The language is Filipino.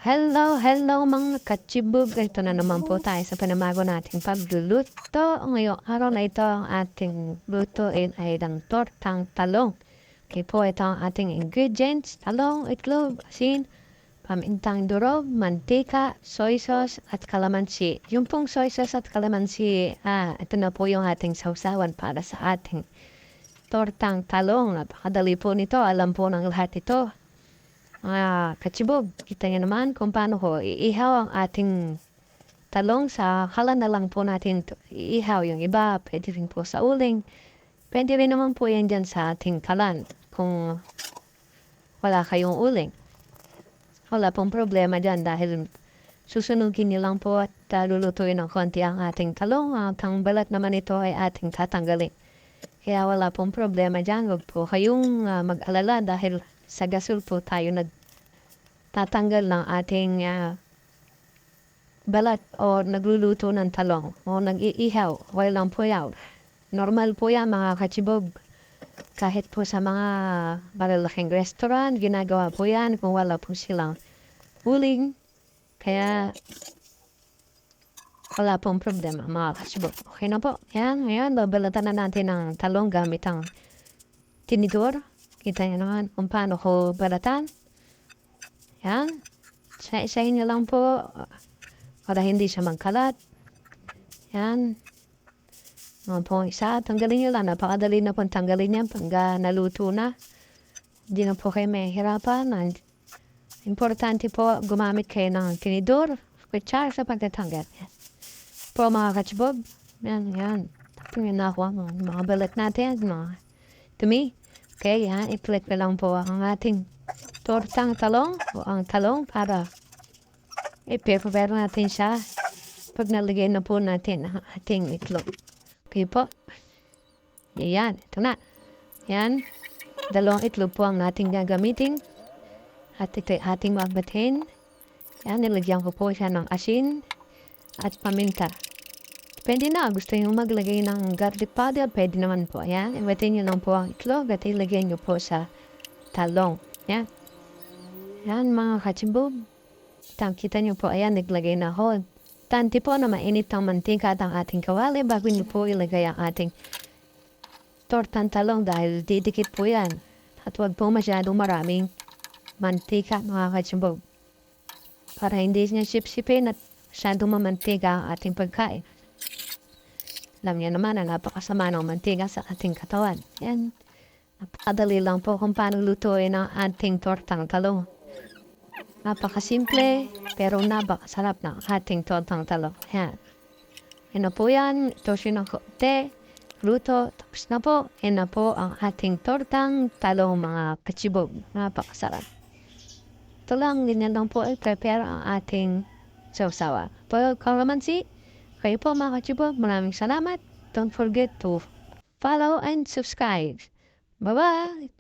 Hello mga kachibug. Ito na naman po tayo sa panamago nating pagluluto. Ngayong araw na ito ang ating lutuin ay ng tortang talong. Okay po, ito ang ating ingredients. Talong, itlog, asin, pamintang durog, mantika, soy sauce, at kalamansi. Yung pong soy sauce at kalamansi, ito na po yung ating sausawan para sa ating tortang talong. Napakadali po nito. Alam po ng lahat ito. Kachibog, kita niyo naman kung paano ko iihaw ang ating talong sa kalan na lang po natin iihaw. Yung iba, pwede rin po sa uling. Pwede rin naman po yan dyan sa ating kalan kung wala kayong uling. Wala pong problema dyan dahil susunugin niyo lang po at lulutuin ng konti ang ating talong. Ang balat naman ito ay ating tatanggalin. Kaya wala pong problema dyan. Huwag po kayong mag-alala dahil sa gasol po tayo tatanggal ng ating balat o nagluluto ng talong o nag-iihaw. Walang po yan. Normal po yan mga kachibog. Kahit po sa mga malalaking restaurant, ginagawa po yan kung wala po silang uling. Kaya wala pong problema mga kachibog. Okay na po. Yan, ngayon, babalatan na natin ang talong gamit ang tinidor. Kita niyo naman kung paano ko balatan. Yan. Isa-isahin niyo lang po para hindi siya magkalat. Yan. Mga po isa. Tanggalin niyo lang. Napakadali na po tanggalin yan pag naluto na. Hindi na po kayo may hirapan. Importante po gumamit kayo ng tinidor. Kutsara sa pagtatanggal. Yan. Po mga kachibog. Yan, yan. Tingnan na ako mga balat natin. Mga dumi. Okay, yan. I-click na lang po ang ating tortang talong o ang talong para i-prepare natin siya pag nalagay na po natin ang ating itlog. Okay po. Yan. Ito na. Yan. Dalawang itlog po ang ating gagamitin. At ito ay ating magbatin. Yan. Nilagyan ko po siya ng asin at paminta. Pwede na. Gusto nyo maglagay ng garlic powder, pwede naman po. Yan. Ibatin nyo lang po ang itlog at ilagay nyo po sa talong. Yan. Yan mga kachibog. Kita nyo po. Ayan, naglagay na ako. Tanti po na mainit ang mantika at ang ating kawali bago nyo po ilagay ang ating tortang talong dahil didikit po yan. At huwag po masyadong maraming mantika mga kachibog. Para hindi niya sip-sipin at masyadong mamantika ang ating pagkain. Alam niyo naman na napakasama ng mantika sa ating katawan. Yan. Napakadali lang po kung paano lutuin ang ating tortang talong. Napakasimple, pero napakasarap ng ating tortang talong. Yan. Yan na po yan. Ito siya ng konti. Luto. Tapos na po. Yan na po ang ating tortang talong mga kachibog. Napakasarap. Ito lang. Ganyan lang po i-prepare ang ating sausawa. Pero kalamansi. Kayo po mga kachibog, maraming salamat. Don't forget to follow and subscribe. Bye-bye!